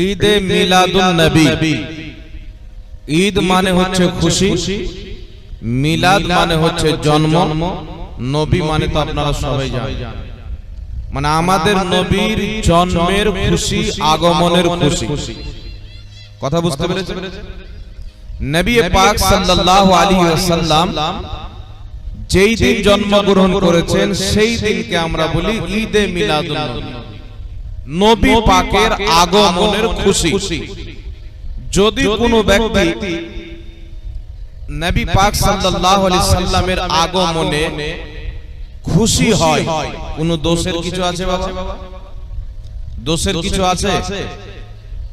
ঈদে মিলাদুন নবী। ঈদ মানে হচ্ছে খুশি, মিলাদ মানে হচ্ছে জন্ম, নবী মানে তো আপনারা সবাই জানেন, মানে আমাদের নবীর জন্মের খুশি, আগমনের খুশি। কথা বুঝতে পেরেছেন? নবী পাক সাল্লাল্লাহু আলাইহি ওয়াসাল্লাম যেই দিন জন্মগ্রহণ করেছেন সেই দিনকে আমরা বলি ঈদে মিলাদুন নবী, নবী পাকের আগমনের খুশি। যদি কোনো ব্যক্তি নবী পাক সাল্লাল্লাহু আলাইহি সাল্লামের আগমনে খুশি হয়, কোন দোষের কিছু আছে বাবা? দোষের কিছু আছে?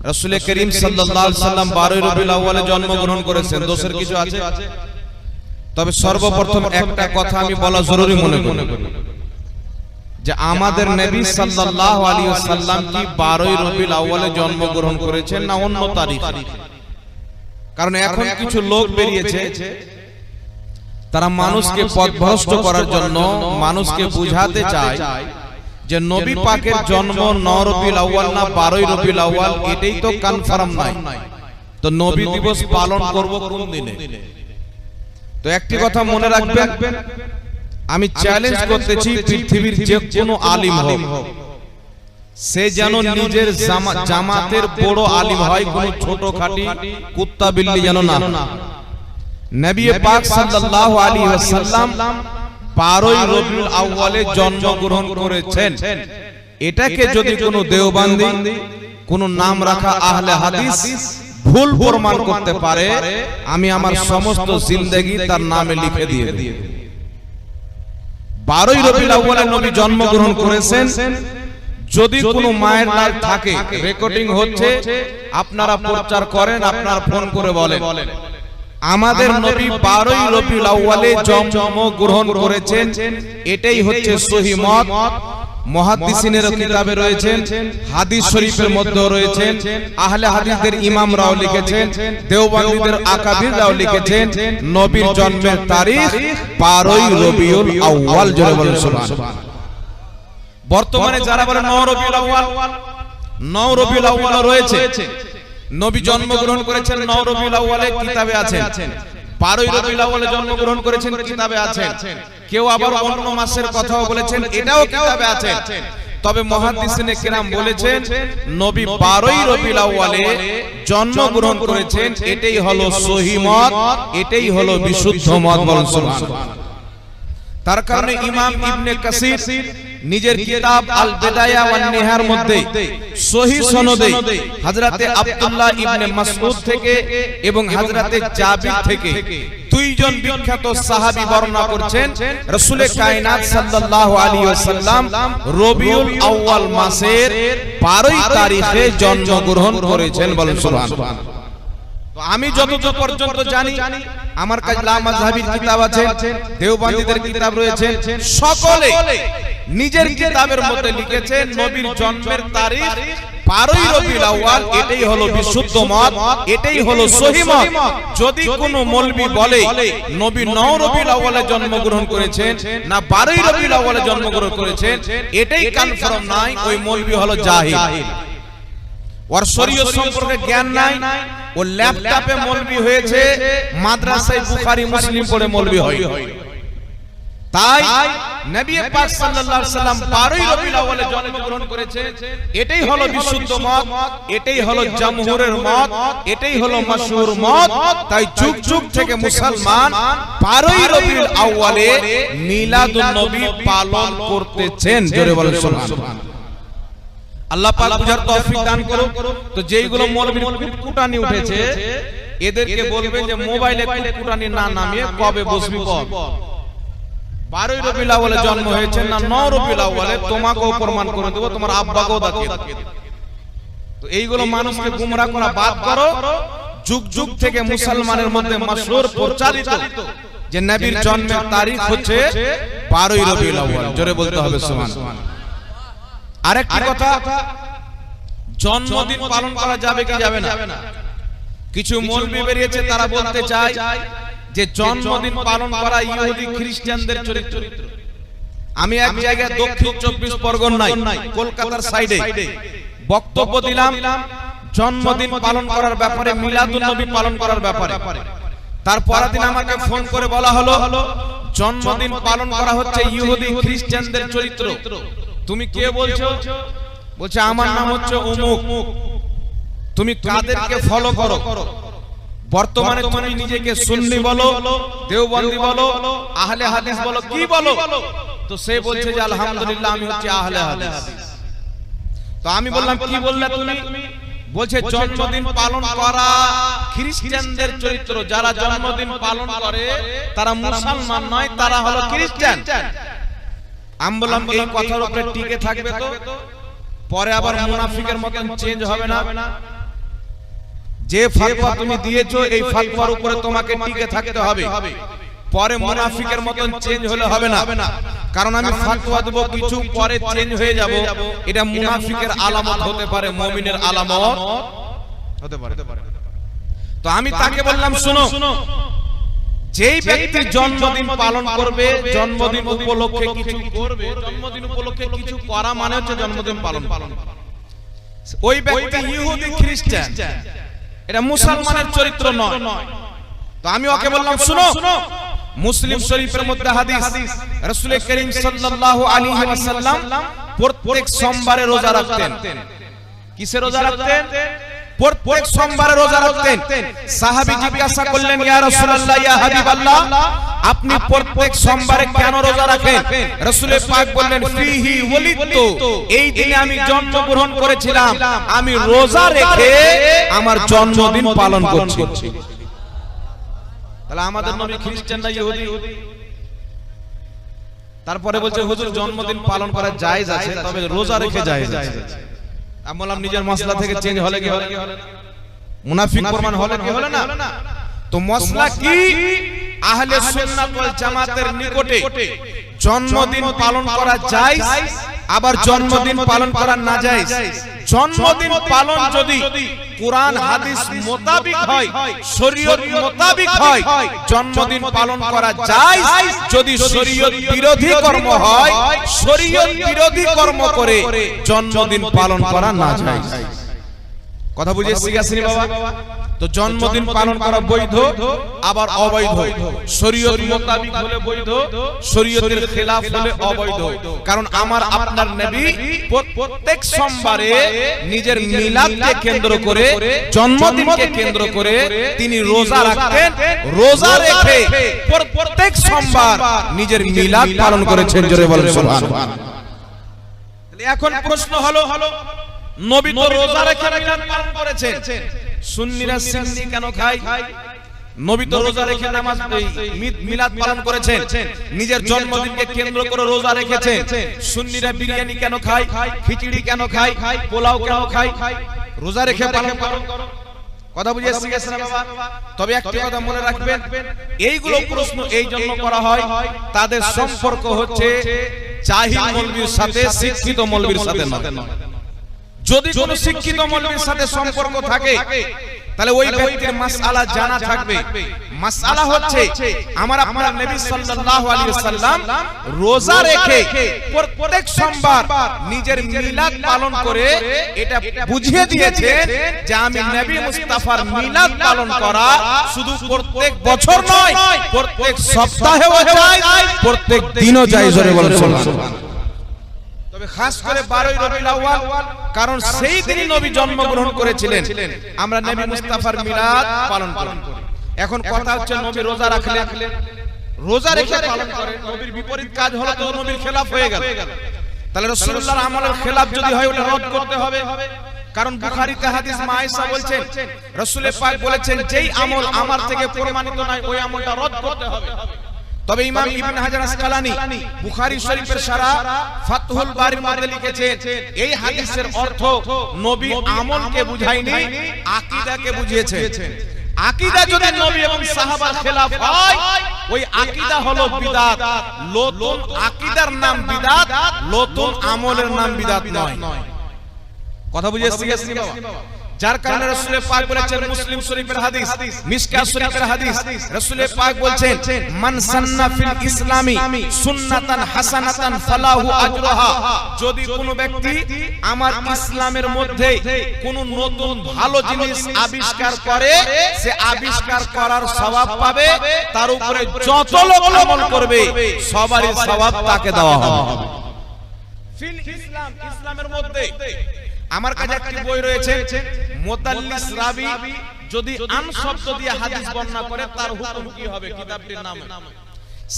রাসূল করিম সাল্লাল্লাহু আলাইহি সাল্লাম 12 রবিউল আউয়ালে জন্মগ্রহণ করেছেন, দোষের কিছু আছে? তবে সর্বপ্রথম একটা কথা আমি বলা জরুরি মনে করি যে আমাদের নবী সাল্লাল্লাহু আলাইহি ওয়াসাল্লাম কি 12 রবিউল আউয়ালে জন্মগ্রহণ করেছেন না অন্য তারিখ? কারণ এখন কিছু লোক বেরিয়েছে, তারা মানুষকে পথভ্রষ্ট করার জন্য মানুষকে বুঝাতে চায় যে নবী পাকের জন্ম 9 রবিউল আউয়াল না 12 রবিউল আউয়াল, এটাই তো কনফার্ম নাই, তো নবী দিবস পালন করব কোন দিনে? তো একটি কথা মনে রাখবেন, আমি চ্যালেঞ্জ করতেছি পৃথিবীর যে কোনো আলিম হোক, সে যেন নিজের জামাতের বড় আলিম হয়, কোন ছোটখাটি কুত্তা বিল্লি যেন না। নবী পাক সাল্লাল্লাহু আলাইহি ওয়াসাল্লাম 12 রবিউল আউয়ালে জন্মগ্রহণ করেছেন, এটাকে যদি কোনো দেওবন্দি, কোন নাম রাখা আহলে হাদিস ভুল প্রমাণ করতে পারে, আমি আমার সমস্ত জিন্দেগি তার নামে লিখে দিয়ে দেব। 12 রবিউল আউয়ালে নবী জন্মগ্রহণ করেছেন। যদি কোনো মায়ের লাইভ থাকে, রেকর্ডিং হচ্ছে, আপনারা প্রচার করেন, আপনারা ফোন করে বলেন আমাদের নবী 12 রবিউল আউয়ালে জন্মগ্রহণ করেছেন, এটাই হচ্ছে সহিহ মত। মুহাদ্দিসিনের কিতাবে রয়েছেন, হাদিস শরীফের মধ্যে রয়েছেন, আহলে হাদিসদের ইমামরাও লিখেছেন, দেওবন্দীদের আকাবিররাও লিখেছেন, নবীর জন্মের তারিখ 12 রবিউল আউয়াল। জোরে বলেন সুবহানাল্লাহ। বর্তমানে যারা বলে 9 রবিউল আউয়াল, 9 রবিউল আউয়াল রয়েছে, নবী জন্মগ্রহণ করেছেন 9 রবিউল আউয়ালে, কিতাবে আছেন। 12 রবিউল আউয়ালে জন্মগ্রহণ করেছেন, কিতাবে আছেন। কেউ আবার অন্য মাসের কথাও বলেছেন, এটাও কিতাবে আছে। তবে মুহাদ্দিসিনে কেরাম বলেছেন নবী 12 রবিউল আউয়ালে জন্মগ্রহণ করেছেন, এটাই হলো সহিহ মত, এটাই হলো বিশুদ্ধ মত। বলেন সুবহানাল্লাহ। তার কারণে ইমাম ইবনে কাসির নিজের কিতাব আল বিদায়া ওয়ান নিহার মধ্যে সহিহ সনদে হযরতে আব্দুল্লাহ ইবনে মাসউদ থেকে এবং হযরতে জাবির থেকে দুইজন বিখ্যাত সাহাবী বর্ণনা করছেন, রাসূল কায়নাত সাল্লাল্লাহু আলাইহি ওয়াসাল্লাম রবিউল আউয়াল মাসের 12 তারিখে জন্মগ্রহণ করেছেন। বলেন সুবহানাল্লাহ। তো আমি যতদূর পর্যন্ত জানি, আমার কাছে লা মাযহাবির কিতাব আছে, দেওবন্দীদের কিতাব রয়েছে, সকলে নিজের কিতাবের মধ্যে লিখেছেন নবীর জন্মের তারিখ 12 রবিউল আউয়াল, এটাই হলো বিশুদ্ধ মত, এটাই হলো সহিহ মত। যদি কোনো মৌলবি বলে নবী 9 রবিউল আউয়ালে জন্মগ্রহণ করেছেন না 12 রবিউল আউয়ালে জন্মগ্রহণ করেছেন, এটাই কনফার্ম নাই, ওই মৌলবি হলো জাহিল, ওর শরীয়ত সম্পর্কে জ্ঞান নাই, ও ল্যাপটপে মৌলবি হয়েছে, মাদ্রাসায় বুখারী মুসলিম পড়ে মৌলবি হয়। তাই নবী পাক সাল্লাল্লাহু আলাইহি সাল্লাম 12 রবিউল আউয়ালে জন্মগ্রহণ করেছে, এটাই হলো বিশুদ্ধ মত, এটাই হলো জামহুরের মত, এটাই হলো মাশহুর মত। তাই যুগ যুগ থেকে মুসলমান 12 রবিউল আউয়ালে মিলাদুন নবী পালন করতেছেন। জোরে বলেন সুবহানাল্লাহ। আল্লাহ পাক বুঝার তৌফিক দান করুন। তো যেইগুলো মৌলবীর কুটানি উঠেছে, এদেরকে বলবেন যে মোবাইলে কুটানি না নামিয়ে কবে বসবি বল। 12 রবিউল আউয়ালে জন্ম হয়েছে না 9 রবিউল আউয়ালে, তোমাকেও প্রমাণ করে দেব, তোমার আব্বাকেও দেখিয়ে দেব। তো এইগুলো মানুষকে গুমরাহ করা বাদ করো। যুগ যুগ থেকে মুসলমানের মধ্যে মাশহুর প্রচারিত যে নবীর জন্মের তারিখ হচ্ছে 12 রবিউল আউয়াল। জোরে বলতে হবে সুবহানাল্লাহ। আরেকটি কথা, জন্মদিন পালন করা যাবে কি যাবে না? কিছু মৌলবি বেরিয়েছে, তারা বলতে চায় যে জন্মদিন পালন করা ইহুদি খ্রিস্টানদের চরিত্র। আমি এক জায়গায় দক্ষিণ 24 পরগনায় কলকাতার সাইডে বক্তব্য দিলাম জন্মদিন পালন করার ব্যাপারে, মিলাদুন নবী পালন করার ব্যাপারে। তারপরের দিন আমাকে ফোন করে বলা হলো জন্মদিন পালন করা হচ্ছে ইহুদি খ্রিস্টানদের চরিত্র। তুমি কে বলছো? বলছে আমার নাম হচ্ছে অমুক। তুমি কাদেরকে ফলো করো? বর্তমানে তুমি নিজেকে সুন্নি বলো, দেওবন্দি বলো, আহলে হাদিস বলো, কি বলো? তো সে বলছে যে আলহামদুলিল্লাহ আমি হচ্ছে আহলে হাদিস। তো আমি বললাম কি বললে তুমি? বলছে জন্মদিন পালন করা খ্রিস্টানদের চরিত্র। যারা জন্মদিন পালন করে তারা মুসলমান নয়, তারা হলো খ্রিস্টান। আমি বললাম এই কথার উপরে টিকে থাকবে তো? পরে আবার মুনাফিকের মতন চেঞ্জ হবে না? যে ফতোয়া তুমি দিয়েছো এই ফতোয়ার উপরে তোমাকে টিকে থাকতে হবে। পরে মুনাফিকের মতন চেঞ্জ হলে হবে না। কারণ আমি ফতোয়া দেব কিছু, পরে চেঞ্জ হয়ে যাব, এটা মুনাফিকের আলামত হতে পারে, মুমিনের আলামত হতে পারে। তো আমি তাকে বললাম শুনো, যেই ব্যক্তি জন্মদিন পালন করবে, জন্মদিন উপলক্ষে কিছু করবে, জন্মদিন উপলক্ষে কিছু করা মানে হচ্ছে জন্মদিন পালন। ওই ব্যক্তি ইহুদি খ্রিস্টান, এটা মুসলমানের চরিত্র নয়। তো আমি ওকে বললাম শুনো, মুসলিম শরীফের মধ্যে হাদিস, রাসূল করিম সাল্লাল্লাহু আলাইহি ওয়াসাল্লাম প্রত্যেক সোমবারে রোজা রাখতেন। কিসে রোজা রাখতেন? প্রত্যেক সোমবারে রোজা রাখতেন। সাহাবী জিজ্ঞাসা করলেন ইয়া রাসূলুল্লাহ, ইয়া হাবিবাল্লাহ, আপনি প্রত্যেক সোমবারে কেন রোজা রাখেন? রাসূল পাক বললেন ফিহি ওয়ালিদতু, এই দিনে আমি জন্মগ্রহণ করেছিলাম, আমি রোজা রেখে আমার জন্মদিন পালন করছি। তাহলে আমাদের নবী খ্রিস্টান না ইহুদি? তারপরে বলছে হুজুর জন্মদিন পালন করা জায়েজ আছে, তবে রোজা রেখে জায়েজ আছে। আমি বললাম নিজের মাসলা থেকে চেঞ্জ হলে কি হলো? মুনাফিক প্রমাণ হলে কি হলো না? তো মাসলা কি? আহলে সুন্নাত ওয়াল জামাতের নিকটে জন্মদিন পালন করা জায়েজ, আবার জন্মদিন পালন করা নাজায়েজ। জন্মদিন পালন যদি কুরআন হাদিস মোতাবিক হয়, শরীয়ত মোতাবিক হয়, জন্মদিন পালন করা জায়েজ। যদি শরীয়ত বিরোধী কর্ম হয়, শরীয়ত বিরোধী কর্ম করে জন্মদিন পালন করা নাজায়েজ। কথা বুঝে শিখাসনি বাবা? তো জন্মদিন পালন করা বৈধ, আবার অবৈধ। শরীয়ত মোতাবিক হলে বৈধ, শরীয়তের খেলাফ হলে অবৈধ। কারণ আমার আপনার নবী প্রত্যেক সোমবারে নিজের মিলাদকে কেন্দ্র করে, জন্মদিনকে কেন্দ্র করে তিনি রোজা রাখতেন। রোজা রেখে প্রত্যেক সোমবার নিজের মিলাদ পালন করেছেন। জোরে বলেন সুবহানাল্লাহ। এখন প্রশ্ন হলো, নবী তো রোজা রেখে মিলাদ পালন করেছেন, সুন্নিরা সিন্নি কেন খায়? নবী তো রোজা রেখে নামাজ মিলাদ পালন করেছেন, নিজের জন্মদিনকে কেন্দ্র করে রোজা রেখেছেন। সুন্নিরা বিরিয়ানি কেন খায়, খিচুড়ি কেন খায়, পোলাও কেন খায়? রোজা রেখে পালন করো। কথা বুঝে শিখেছেন বাবা? তবে একটা কথা মনে রাখবেন, এইগুলো প্রশ্ন এই জন্য করা হয়, তাদের সম্পর্ক হচ্ছে জাহিল মৌলবীর সাথে, শিক্ষিত মৌলবীর সাথে নয়। যদি কোনো শিক্ষিত মৌলবীর সাথে সম্পর্ক থাকে, তাহলে ওই ব্যক্তির মাসআলা জানা থাকবে। মাসআলা হচ্ছে আমার আপনার নবী সাল্লাল্লাহু আলাইহি ওয়াসাল্লাম রোজা রেখে প্রত্যেক সোমবার নিজের মিলাদ পালন করে এটা বুঝিয়ে দিয়েছেন যে আমি নবী মুস্তাফার মিলাদ পালন করা শুধু প্রত্যেক বছর নয়, প্রত্যেক সপ্তাহেও যায়, প্রত্যেক দিনও যায়। জোরে বলেন সুবহানাল্লাহ। তবে খাস করে 12ই রবিউল আউয়াল, কারণ সেই দিনই নবী জন্মগ্রহণ করেছিলেন, আমরা নবী মুস্তাফার মিলাদ পালন করি। এখন কথা হচ্ছে নবী রোজা রাখলেন, রোজা রেখে পালন করেন, নবীর বিপরীত কাজ হলো তো নবীর খেলাফ হয়ে গেল। তাহলে রাসূলুল্লাহর আমলের খেলাফ যদি হয় ওটা রদ করতে হবে। কারণ বুখারীতে হাদিস মা আয়েশা বলছেন, রাসূল পাক বলেছেন যেই আমল আমার থেকে প্রমাণিত নয় ওই আমলটা রদ করতে হবে। তবে ইমাম ইবনে হাজার আসকালানী বুখারী শরীফের শারহ ফাতহুল বারীর মধ্যে লিখেছেন এই হাদিসের অর্থ নবী আমলকে বুঝায়নি, আকীদাকে বুঝিয়েছেন। আকীদা যদি নবী এবং সাহাবার খেলাফ হয়, ওই আকীদা হলো বিদআত। নতুন আকীদার নাম বিদআত, নতুন আমলের নাম বিদআত নয়। কথা বুঝে শিখেছি বাবা? যার কারণে রাসূল পাক বলেছেন, মুসলিম শরীফের হাদিস, মিশকাত শরীফের হাদিস, রাসূল পাক বলছেন, মান সান্না ফিল ইসলামি সুন্নাতান হাসানাতান ফালাহু আজরুহা, যদি কোনো ব্যক্তি আমার ইসলামের মধ্যে কোন নতুন ভালো জিনিস আবিষ্কার করে, সে আবিষ্কার করার সওয়াব পাবে, তার উপরে যত লোক আমল করবে সবারই সওয়াব তাকে দেওয়া হবে। ফিল ইসলাম, ইসলামের মধ্যে। আমার কাছে একটি বই রয়েছে, মুতাল্লিস রাবি যদি আন শব্দ দিয়ে হাদিস বর্ণনা করে তার হুকুম কি হবে, কিতাবটির নাম।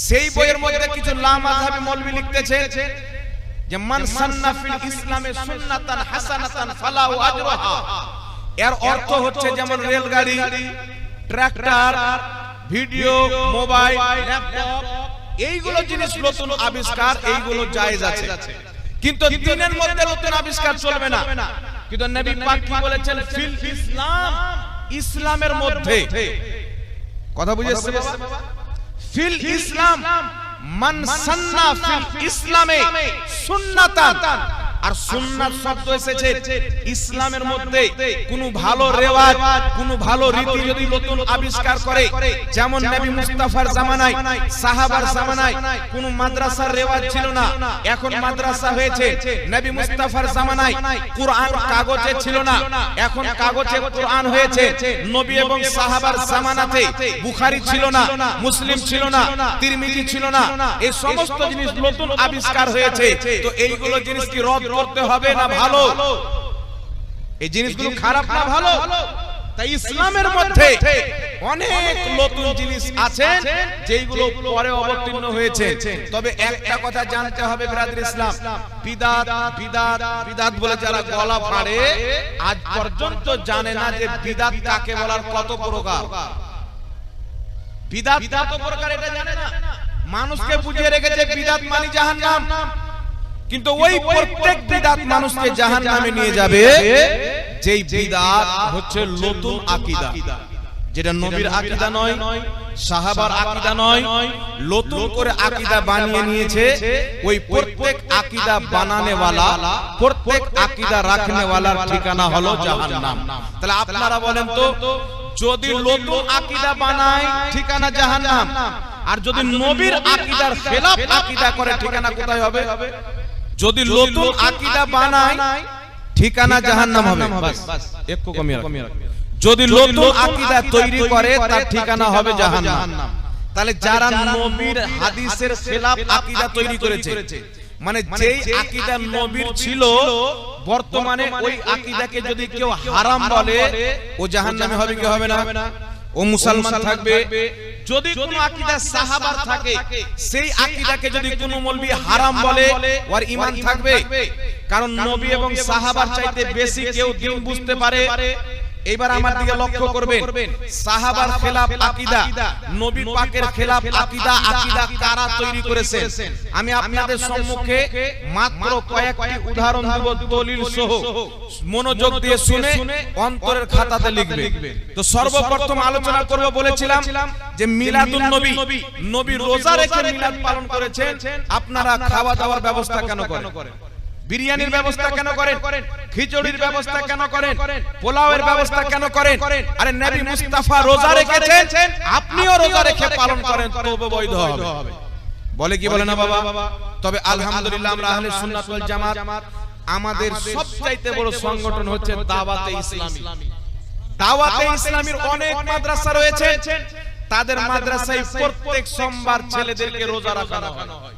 সেই বইয়ের মধ্যে কিছু লা মাযহাবী মৌলভী লিখতেছে যে মান সান্না ফিল ইসলামে সুন্নাতান হাসানাতান ফালাহু আজরুহা, এর অর্থ হচ্ছে যেমন রেলগাড়ি, ট্রাক্টর, ভিডিও, মোবাইল, ল্যাপটপ, এইগুলো জিনিস নতুন আবিষ্কার, এইগুলো জায়েজ আছে, কিন্তু দ্বীনের মধ্যে নতুন আবিষ্কার চলবে না। কিন্তু নবী পাক কি বলেছেন, ফিল ইসলাম, ইসলামের মধ্যে। কথা বুঝেছেন বাবা? ফিল ইসলাম, মান সান্না ফিল ইসলামে সুন্নাতান, আর সুন্নাত শব্দ এসেছে ইসলামের মধ্যে কোন ভালো রেওয়াজ, কোন ভালো রীতি যদি নতুন আবিষ্কার করে, যেমন নবী মুস্তাফার জামানায়, সাহাবার জামানায় কোন মাদ্রাসার রেওয়াজ ছিল না, এখন মাদ্রাসা হয়েছে। নবী মুস্তাফার জামানায় কুরআন কাগজে ছিল না, এখন কাগজে কুরআন হয়েছে। নবী এবং সাহাবার জামানাতে বুখারী ছিল না, মুসলিম ছিল না, তিরমিজি ছিল না, এই সমস্ত জিনিস নতুন আবিষ্কার হয়েছে। তো এইগুলো জিনিস কি রদ করতে হবে না ভালো? এই জিনিসগুলো খারাপ না ভালো? তাই ইসলামের মধ্যে অনেক নতুন জিনিস আছে যেগুলো পরে অবতীর্ণ হয়েছে। তবে একটা কথা জানতে হবে ব্রাদার ইসলাম, বিদআত বিদআত বিদআত বলে যারা গলা ফাড়ে আজ পর্যন্ত জানে না যে বিদআত কাকে বলার, কত প্রকার বিদআত, কত প্রকার এটা জানে না। মানুষকে বুঝিয়ে রেখেছে বিদআত মানে জাহান্নাম, কিন্তু ওই প্রত্যেক বিদআত মানুষকে জাহান্নামে নিয়ে যাবে যেই বিদআত হচ্ছে নতুন আকীদা, যেটা নবীর আকীদা নয়, সাহাবার আকীদা নয়, নতুন করে আকীদা বানিয়ে নিয়েছে। ওই প্রত্যেক আকীদা বানানে ওয়ালা, প্রত্যেক আকীদা রাখনে ওয়ালার ঠিকানা হলো জাহান্নাম। তাহলে আপনারা বলেন তো, যদি নতুন আকীদা বানায় ঠিকানা জাহান্নাম, আর যদি নবীর আকীদার খেলাফ আকীদা করে ঠিকানা কোথায় হবে? যদি নতুন আকীদা বানায় ঠিকানা জাহান্নাম হবে। বাস একটু কমিয়ে রাখ। যদি নতুন আকীদা তৈরি করে তার ঠিকানা হবে জাহান্নাম। তাহলে যারা নবীর হাদিসের খেলাফ আকীদা তৈরি করেছে, মানে যেই আকীদা নবীর ছিল বর্তমানে ওই আকীদাকে যদি কেউ হারাম বলে, ও জাহান্নামে হবে কি হবে না? ও মুসলমান থাকবে। যদি কোন আকীদা সাহাবার থাকে, সেই আকীদাকে যদি কোন মৌলবি হারাম বলে, ওর ঈমান থাকবে। কারণ নবী এবং সাহাবার চাইতে বেশি কেউ দিন বুঝতে পারে। এবার আমার দিকে লক্ষ্য করবেন, সাহাবার খেলাফ আকীদা, নবী পাকের খেলাফ আকীদা, আকীদা কারা তৈরি করেছেন? আমি আপনাদের সম্মুখে মাত্র কয়েকটি উদাহরণ দেব দলিল সহ, মনোযোগ দিয়ে শুনে অন্তরের খাতাতে লিখবে। তো সর্বপ্রথম আলোচনা করব, বলেছিলাম যে মিলাদুন নবী, নবী রোজা রেখে মিলাদ পালন করেছেন। আপনারা খাওয়া দাওয়ার ব্যবস্থা কেন করেন? বিরিয়ানির ব্যবস্থা কেন করেন? খিচুড়ির ব্যবস্থা কেন করেন? পোলাওয়ের ব্যবস্থা কেন করেন? আরে নবী মুস্তাফা রোজা রেখেছেন, আপনিও রোজা রেখে পালন করেন, তবে বৈধ হবে। বলে কি বলে না বাবা? তবে আলহামদুলিল্লাহ আমরা আহলে সুন্নাত ওয়াল জামাত, আমাদের সবচাইতে বড় সংগঠন হচ্ছে দাওয়াতে ইসলামী। দাওয়াতে ইসলামীর অনেক মাদ্রাসা রয়েছে, তাদের মাদ্রাসায় প্রত্যেক সোমবার ছেলেদেরকে রোজা রাখানো হয়।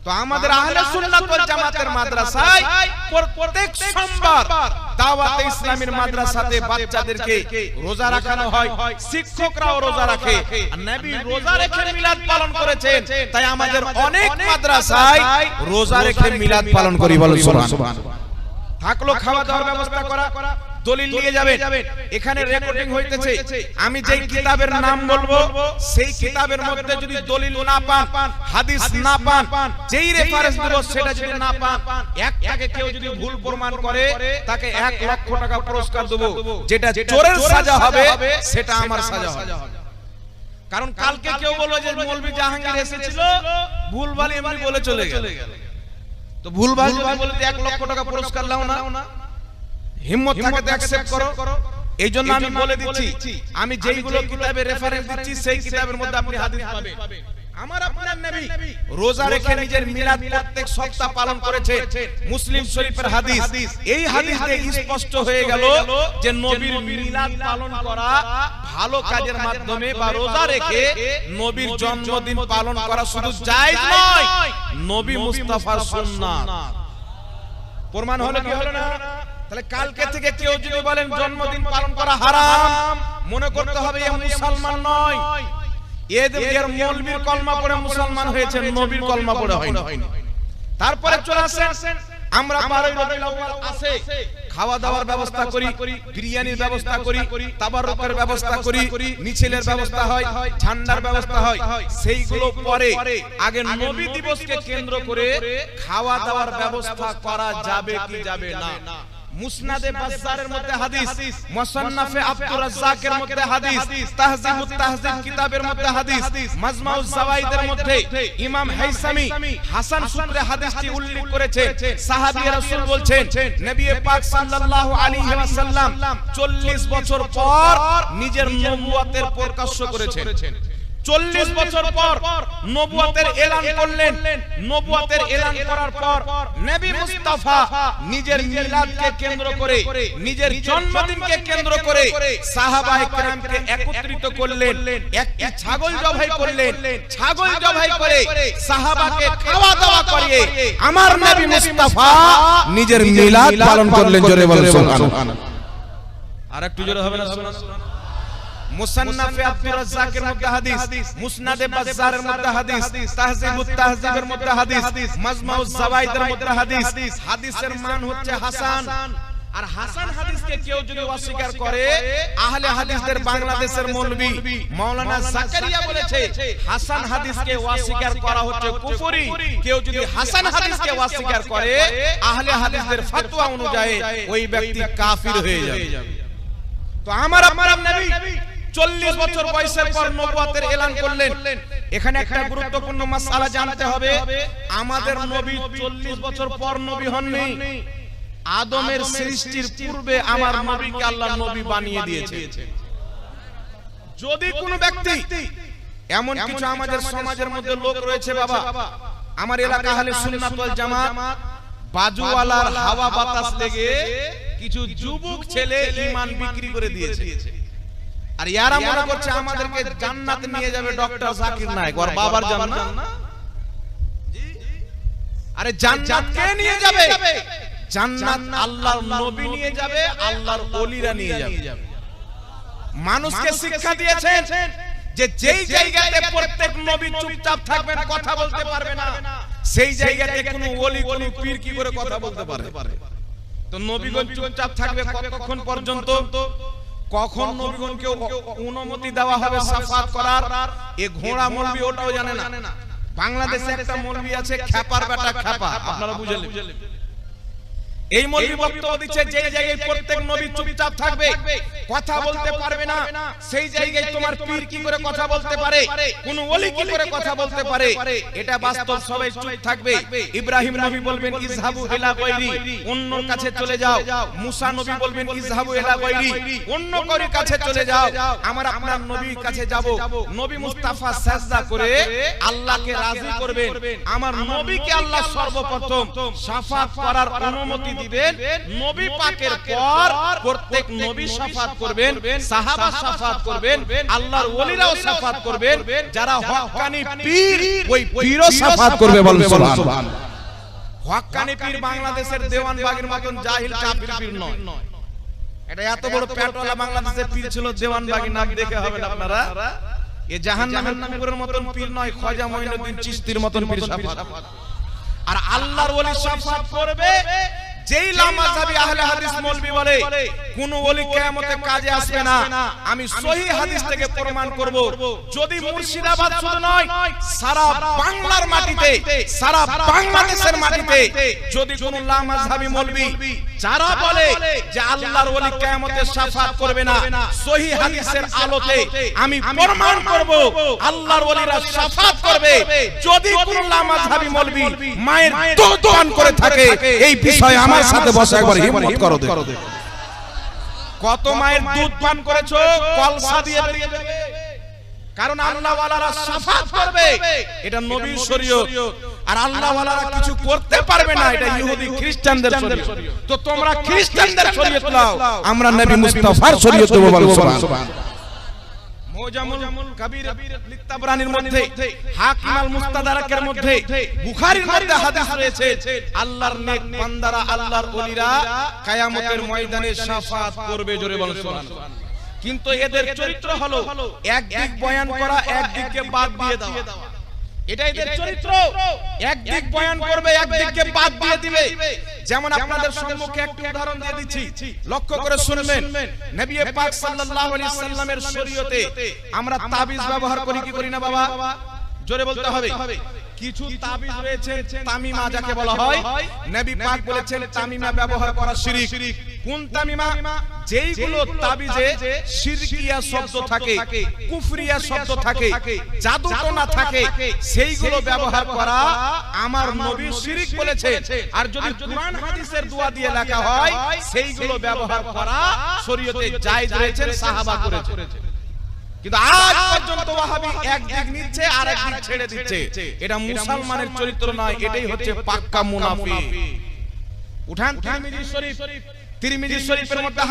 তো আমাদের আহলে সুন্নাত ওয়াল জামাতের মাদ্রাসায় প্রত্যেক সোমবার দাওয়াতে ইসলামীর মাদ্রাসাতে বাচ্চাদেরকে রোজা রাখানো হয়, শিক্ষকরাও রোজা রাখে। নবী রোজা রেখে মিলাদ পালন করেছেন, তাই আমাদের অনেক মাদ্রাসায় রোজা রেখে মিলাদ পালন করি। বলেন সুবহানাল্লাহ। থাকলো খাওয়া দাওয়ার ব্যবস্থা করা, দলিল নিয়ে যাবেন। এখানে রেকর্ডিং হইতেছে, আমি যেই কিতাবের নাম বলবো সেই কিতাবের মধ্যে যদি দলিল না পান, হাদিস না পান, যেই রেফারেন্স দেব সেটা যদি না পান, একটাকে কেউ যদি ভুল প্রমাণ করে তাকে 1 লক্ষ টাকা পুরস্কার দেব। যেটা চোরের সাজা হবে সেটা আমার সাজা হবে। কারণ কালকে কেউ বললো যে মৌলভী জাহাঙ্গীর এসেছিল, ভুলভাল এমনি বলে চলে গেল। তো ভুলভাল যদি বলতে 1 লক্ষ টাকা পুরস্কার লাও না, হিম্মত থাকে তো অ্যাকসেপ্ট করো। এই জন্য আমি বলে দিচ্ছি, আমি যেইগুলো কিতাবে রেফারেন্স দিচ্ছি সেই কিতাবের মধ্যে আপনি হাদিস পাবেন। আমার আপনার নবী রোজা রেখে নিজের মিলাদ প্রত্যেক সপ্তাহ পালন করেছে, মুসলিম শরীফের হাদিস। এই হাদিস দিয়ে স্পষ্ট হয়ে গেল যে নবীর মিলাদ পালন করা ভালো কাজের মাধ্যমে বা রোজা রেখে নবীর জন্মদিন পালন করা শুধু জায়েজ নয়, নবী মুস্তাফার সুন্নাত। প্রমাণ হলো কি হলো না? তাহলে কালকে থেকে কেউ যদি বলেন জন্মদিন পালন করা হারাম, মনে করতে হবে এ মুসলমান নয়, এর মৌলবীর কলমা পড়ে মুসলমান হয়েছে, নবীর কলমা পড়ে হয়নি। তারপরে চলে আসেন আমরা 12 রবিউল আউয়াল আসে খাওয়া দাওয়ার ব্যবস্থা করি, বিরিয়ানির ব্যবস্থা করি, তাবাররুকের ব্যবস্থা করি, মিছিলের ব্যবস্থা হয়, ঝান্ডার ব্যবস্থা হয়। সেইগুলো পরে আগে নবী দিবসকে কেন্দ্র করে খাওয়া দাওয়ার ব্যবস্থা করা যাবে কি যাবে না? মুসনাদে বাজ্জারের মধ্যে হাদিস, মুসান্নাফে আব্দুর রাজ্জাকের মধ্যে হাদিস, তাহযিবুত তাহযিব কিতাবের মধ্যে হাদিস, মাজমাউজ যাওয়াইদের মধ্যে ইমাম হাইসামি হাসান সূত্রে হাদিসটি উল্লেখ করেছেন। সাহাবী রাসূল বলছেন নবী পাক সাল্লাল্লাহু আলাইহি ওয়াসাল্লাম 40 বছর পর নিজের নবুয়তের প্রকাশ্য করেছেন। 40 বছর পর নবুয়তের এলান করলেন। নবুয়তের এলান করার পর নবী মুস্তাফা নিজের মিলাদকে কেন্দ্র করে, নিজের জন্মদিনকে কেন্দ্র করে সাহাবায়ে কেরামকে একত্রিত করলেন, একটি ছাগল জবাই করলেন। ছাগল জবাই করে সাহাবাকে খাওয়া দাওয়া করিয়ে আমার নবী মুস্তাফা নিজের মিলাদ পালন করলেন। জোরে বলেন সুবহানাল্লাহ। আরেকটু জোরে হবে না? সুবহানাল্লাহ। মুসান্নাফে আব্দুর রাজ্জাকের মধ্যে হাদিস, মুসনাদে বাজ্জারের মধ্যে হাদিস, তাহযিবুত তাহযিবের মধ্যে হাদিস, মাজমাউজ যাওয়াইদের মধ্যে হাদিস। হাদিসের মান হচ্ছে হাসান। আর হাসান হাদিসকে কেউ যদি অস্বীকার করে, আহলে হাদিসদের বাংলাদেশের মৌলভী মাওলানা জাকারিয়া বলেছে হাসান হাদিসকে অস্বীকার করা হচ্ছে কুফরি। কেউ যদি হাসান হাদিসকে অস্বীকার করে, আহলে হাদিসদের ফতোয়া অনুযায়ী ওই ব্যক্তি কাফির হয়ে যাবে। তো আমার নবী 40 বছর বয়সের পর নবুয়তের এলান করলেন। এখানে একটা গুরুত্বপূর্ণ মাসআলা জানতে হবে, আমাদের নবী 40 বছর পর নবী হননি। আদমের সৃষ্টির পূর্বে আমার নবীকে আল্লাহ নবী বানিয়ে দিয়েছে। যদি কোনো ব্যক্তি, এমন কিছু আমাদের সমাজের মধ্যে লোক রয়েছে বাবা, আমার এলাকা আহলে সুন্নাত ওয়াল জামাত, বাজুওয়ালার হাওয়া বাতাস লেগে কিছু যুবক ছেলে ঈমান বিক্রি করে দিয়েছে। আর ইয়ারা মনে করছে আমাদেরকে জান্নাতে নিয়ে যাবে ডক্টর জাকির নায়েক, ওর বাবার জান্নাত। আরে জান্নাত কে নিয়ে যাবে? জান্নাত আল্লাহর নবী নিয়ে যাবে, আল্লাহর ওলিরা নিয়ে যাবে। মানুষকে শিক্ষা দিয়েছেন যে যেই জায়গাতে প্রত্যেক নবী চুপচাপ থাকবেন, কথা বলতে পারবে না, সেই জায়গাতে কোনো ওলি কোনো পীর কি করে কথা বলতে পারে? তো নবীগণ চুপচাপ থাকবে কতক্ষণ পর্যন্ত? কখন নবীগণকে অনুমতি দেওয়া হবে সাফাত করার? এ ঘোড়া মৌলবি ওটাও জানে না। বাংলাদেশে একটা মৌলবি আছে খ্যাপার বেটা খ্যাপা, আপনারা বুঝলেন? এই মৌলবি বক্তব্য দিচ্ছে যে জায়গায় প্রত্যেক নবী চুপচাপ থাকবে, কথা বলতে পারবে না, সেই জায়গায় তোমার পীর কি করে কথা বলতে পারে, কোন ওলি কি করে কথা বলতে পারে? এটা বাস্তব, সবাই চুপ থাকবে। ইব্রাহিম নবী বলবেন ইযহাবু ইলা গায়রি, অন্য কাছে চলে যাও। মুসা নবী বলবেন ইযহাবু ইলা গায়রি, অন্য কারো কাছে চলে যাও। আমরা আপনার নবীর কাছে যাব। নবী মুস্তাফা সাজদা করে আল্লাহকে রাজি করবেন। আমার নবীকে আল্লাহ সর্বপ্রথম শাফাত করার অনুমতি দিবেন। নবী পাকের পর প্রত্যেক নবী শাফাত করবেন, সাহাবা শাফাত করবেন, আল্লাহর ওলিরাও শাফাত করবেন। যারা হক্কানি পীর, ওই পীরও শাফাত করবে। বলেন সুবহানাল্লাহ। হক্কানি পীর বাংলাদেশের দেওয়ানবাগের মতন জাহিল কাফির পীর নয়। এটা এত বড় পেটওয়ালা বাংলাদেশের পীর ছিল দেওয়ানবাগী, নাম দেখে হবে না আপনারা। এ জাহান্নামের নবীর মতন পীর নয়, খাজা মঈনুদ্দিন চিশতির মতন পীর শাফাত। আর আল্লাহর ওলি শাফাত করবে যেই লামাযহাবী আহলে হাদিস মৌলবি বলে কোন ওলি কিয়ামতে কাজে আসবে না। আমি সহিহ হাদিস থেকে প্রমাণ করব। যদি মুর্শিদাবাদ শুধু নয়, সারা বাংলার মাটিতে, সারা বাংলাদেশের মাটিতে যদি কোন লামাযহাবী মৌলবি যারা বলে যে আল্লাহর ওলি কিয়ামতে শাফাত করবে না, সহিহ হাদিসের আলোতে আমি প্রমাণ করব আল্লাহর ওলিরা শাফাত করবে। যদি কোন লামাযহাবী মৌলবি মায়ের দুধ পান করে থাকে, এই বিষয়ে আমার সাথে বসে একবার হিম্মত করো। কত মায়ের দুধ পান করেছো কলসা দিয়ে বেরিয়ে যাবে, কারণ আল্লাহ ওয়ালারা শাফাত করবে, এটা নবীর শরীয়ত। আর আল্লাহ ওয়ালারা কিছু করতে পারবে না, এটা ইহুদি খ্রিস্টানদের শরীয়ত। তো তোমরা খ্রিস্টানদের শরীয়ত নাও, আমরা নবী মুস্তাফার শরীয়ত দেব, বলো সুবহানাল্লাহ। মুজামুল কবির লিতাবরানির মধ্যে, হাকিম আল মুস্তাদরাকের মধ্যে, বুখারীর মধ্যে হাদিস রয়েছে, আল্লাহর নেক বান্দারা, আল্লাহর ওলিরা কিয়ামতের ময়দানে শাফাত করবে, জোরে বলো সুবহানাল্লাহ। কিন্তু এদের চরিত্র হলো একদিক বয়ান করা, একদিককে বাদ দিয়ে দেওয়া। এটা এদের চরিত্র, একদিক বয়ান করবে, একদিককে বাদ দিয়ে দিবে। যেমন আপনাদের সম্মুখে একটি উদাহরণ দিয়ে দিচ্ছি, লক্ষ্য করে শুনবেন। নবী পাক সাল্লাল্লাহু আলাইহি সাল্লামের শরীয়তে আমরা তাবিজ ব্যবহার করি কি করি না বাবা? জোরে বলতে হবে। কিছু তাবিজ রয়েছে তামিমা যাকে বলা হয়, নবী পাক বলেছেন তামিমা ব্যবহার করা শিরক। কোন তামিমা? যেইগুলো তাবিজে শিরকিয়া শব্দ থাকে, কুফরিয়া শব্দ থাকে, জাদু টোনা থাকে, সেইগুলো ব্যবহার করা আমার নবী শিরক বলেছেন। আর যদি কুরআন হাদিসের দোয়া দিয়ে লেখা হয়, সেইগুলো ব্যবহার করা শরীয়তে জায়েজ রয়েছে, সাহাবা করেছে। কিন্তু আজ পর্যন্ত ওয়াহাবি একদিক নিচ্ছে আর একদিক ছেড়ে দিচ্ছে। এটা মুসলমানের চরিত্র নয়, এটাই হচ্ছে পাক্কা মুনাফিক। উঠান তিরমিজি শরীফ, তিরমিজি শরীফের মধ্যে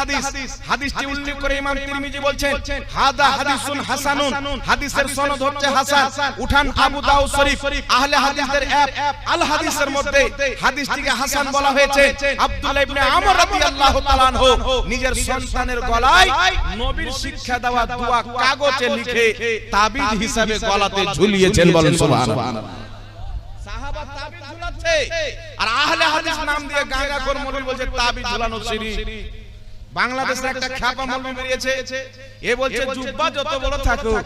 হাদিসটি উল্লেখ করে ইমাম তিরমিজি বলছেন হাদা হাদিসুন হাসানুন, হাদিসের সনদ হচ্ছে হাসান। উঠান আবু দাউদ শরীফ, আহলে হাদিসের এক আল হাদিসের মধ্যে হাদিসটিকে হাসান বলা হয়েছে। আব্দুল্লাহ ইবনে আমর রাদিয়াল্লাহু তাআলা আনহু নিজের সন্তানের গলায় নবীর শিক্ষা দেওয়া দোয়া কাগজে লিখে তাবিজ হিসাবে গলাতে ঝুলিয়েছেন, বলেন সুবহানাল্লাহ। সাহাবা তাবিজ ঝুলাচ্ছে, আর আহলে হাদিস নাম দিয়ে গাঁজাখোর মৌলবি বলছে তাবিজ ঝুলানো শিরক। বাংলাদেশে একটা খ্যাপা মৌলবি বেরিয়েছে, এ বলছে জুব্বা যত বড় থাকুক,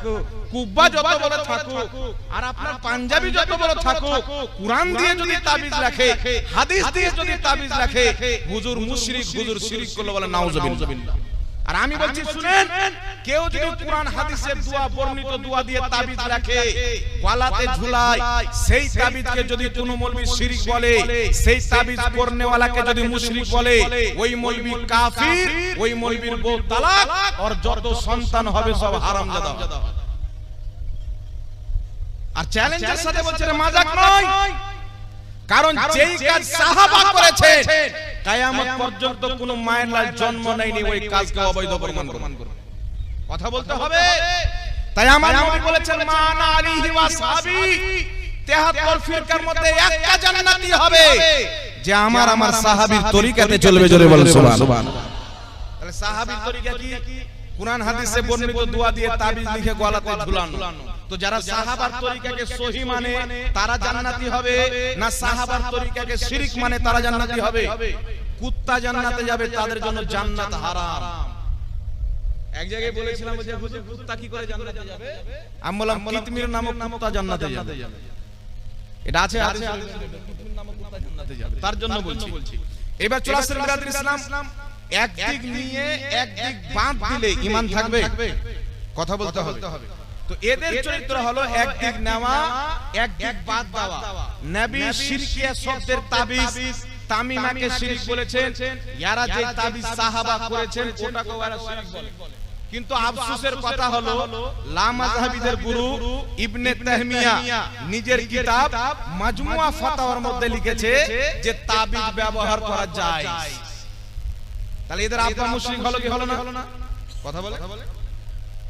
কুব্বা যত বড় থাকুক, আর আপনার পাঞ্জাবি যত বড় থাকুক, কুরআন দিয়ে যদি তাবিজ রাখে, হাদিস দিয়ে যদি তাবিজ রাখে, হুজুর মুশরিক, হুজুর শিরক করলো, বলে নাউজুবিল্লাহ। আর আমি বলছি শুনেন, কেউ যদি কুরআন হাদিসের দোয়া, বর্ণিত দোয়া দিয়ে তাবিজ রাখে, গলাতে ঝুলায়, সেই তাবিজকে যদি কোনো মৌলবি শিরক বলে, সেই তাবিজ পড়নেওয়ালাকে যদি মুশরিক বলে, ওই মৌলবি কাফির, ওই মৌলবির বউ তালাক, আর যত সন্তান হবে সব হারামজাদা। আর চ্যালেঞ্জের সাথে বলছে মাজাক নয়, কারণ যেই কাজ সাহাবা করেছেন কিয়ামত পর্যন্ত কোন মায়ের লাল জন্ম নেয়নি, ওই কাজকে অবৈধ প্রমাণ করবে। কথা বলতে হবে। তাই আমার নবী বলেছেন মান আলাইহি ওয়া সাহাবী, 73 ফিরকার মধ্যে একটা জান্নাতি হবে যে আমার সাহাবীর তরিকাতে চলবে, জোরে বলেন সুবহানাল্লাহ। তাহলে সাহাবীর তরিকা কি? কুরআন হাদিসে বর্ণিত দোয়া দিয়ে তাবিজ লিখে গলাতে ঝুলানো। তো যারা সাহাবার তরিকাকে সহি মানে তারা জান্নাতি হবে, না সাহাবার তরিকাকে শিরক মানে তারা জান্নাতি হবে? কুত্তা জান্নাতে যাবে, তাদের জন্য জান্নাত হারাম। এক জায়গায় বলেছিলাম যে হুজুর কুত্তা কি করে জান্নাতে যাবে? আমি বললাম কিতমির নামক কুত্তা জান্নাতে যাবে। এটা আছে কিতমির নামক কুত্তা জান্নাতে যাবে, তার জন্য বলছি। এবার চলে আসেন বিরাদর ইসলাম, একদিক নিয়ে একদিক বাদ দিলে ঈমান থাকবে? কথা বলতে হবে। তো এদের চরিত্র হলো একদিক নেওয়া, একদিক বাদ দেওয়া। নবী শিরকিয়া শব্দের তাবিজ তামিমাকে শিরক বলেছেন, যারা যে তাবিজ সাহাবা করেছেন ওটাকে ওরা শিরক বলে। কিন্তু আফসোসের কথা হলো লামাযহাবীদের গুরু ইবনে তাহমিয়া নিজের কিতাব মাজমুয়া ফাতাওয়ার মধ্যে লিখেছে যে তাবিজ ব্যবহার করা যায়। তাহলে এদের আব্বা মুশরিক হলো কি হলো না? কথা বলে।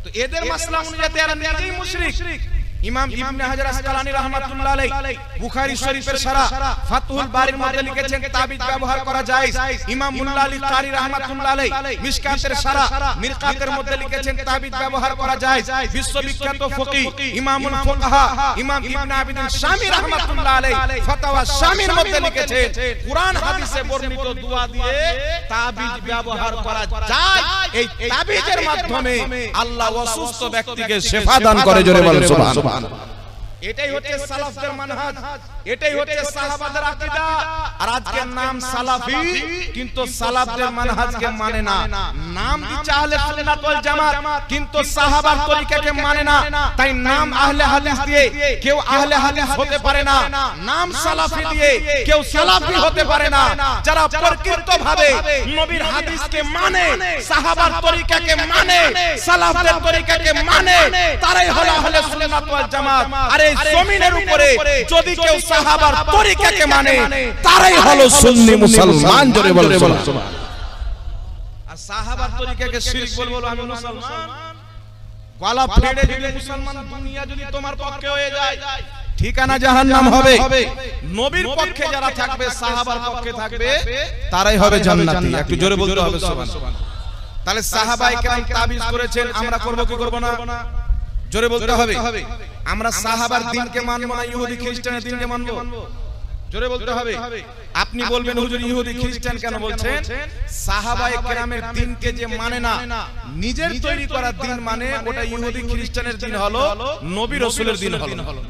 তো এদের মাসলা অনুযায়ী এরা নিজেই মুশরিক। ইমাম ইবনে হাজার আসকালানী রাহমাতুল্লাহ আলাইহি বুখারী শরীফের শারা ফাতহুল বারির মধ্যে লিখেছেন তাবিজ ব্যবহার করা যায়। ইমাম মুল্লা আলী কারি রাহমাতুল্লাহ আলাইহি মিশকাতের শারা মিরকাতের মধ্যে লিখেছেন তাবিজ ব্যবহার করা যায়। বিশ্ববিখ্যাত ফকিহ ইমামুল ফুকাহা ইমাম ইবনে আবিদিন শামী রাহমাতুল্লাহ আলাইহি ফতোয়া শামীর মধ্যে লিখেছেন কুরআন হাদিসে বর্ণিত দোয়া দিয়ে তাবিজ ব্যবহার করা যায়। এই তাবিজের মাধ্যমে আল্লাহ অসুস্থ ব্যক্তিকে শিফা দান করে, জোরে বলেন সুবহানাল্লাহ। এটাই হচ্ছে সালাফদের মানহাজ, এটাই হচ্ছে সাহাবাদের আকীদা। আর আজকের নাম সালাফি, কিন্তু সালাফদের মানহাজকে মানে না। নাম দিচ্ছে আহলে সুন্নাত ওয়াল জামাত, কিন্তু সাহাবার তরিকাকে মানে না। তাই নাম আহলে হাদিস দিয়ে কেউ আহলে হাদিস হতে পারে না, নাম সালাফি দিয়ে কেউ সালাফি হতে পারে না। যারা প্রকৃতভাবে নবীর হাদিসকে মানে, সাহাবার তরিকাকে মানে, সালাফদের তরিকাকে মানে, তারাই হলো আহলে সুন্নাত ওয়াল জামাত। আর এই জমিনের উপরে যদি কেউ সাহাবার তরিকাকে মানে, তারাই হলো সুন্নি মুসলমান। জোরে বলে সুবহানাল্লাহ। আর সাহাবার তরিকাকে শিরক বলবো আমি মুসলমান, গলা ফেড়ে যদি মুসলমান দুনিয়া যদি তোমার পক্ষে হয়ে যায়, ঠিকানা জাহান্নাম হবে। নবীর পক্ষে যারা থাকবে, সাহাবার পক্ষে থাকবে, তারাই হবে জান্নাতি। একটু জোরে বলতে হবে সুবহানাল্লাহ। তাহলে সাহাবায়ে কেরাম তাবিজ করেছেন, আমরা করব কি করব না? জোরে বলতে হবে। আমরা সাহাবার দ্বীনকে মানব না ইহুদি খ্রিস্টানের দ্বীনকে মানব? জোরে বলতে হবে। আপনি বলবেন হুজুর ইহুদি খ্রিস্টান কেন বলছেন? সাহাবায়ে কেরামের দ্বীনকে যে মানে না, নিজের তৈরি করা দ্বীন মানে, ওটা ইহুদি খ্রিস্টানের দ্বীন হলো, নবী রাসূলের দ্বীন হলো।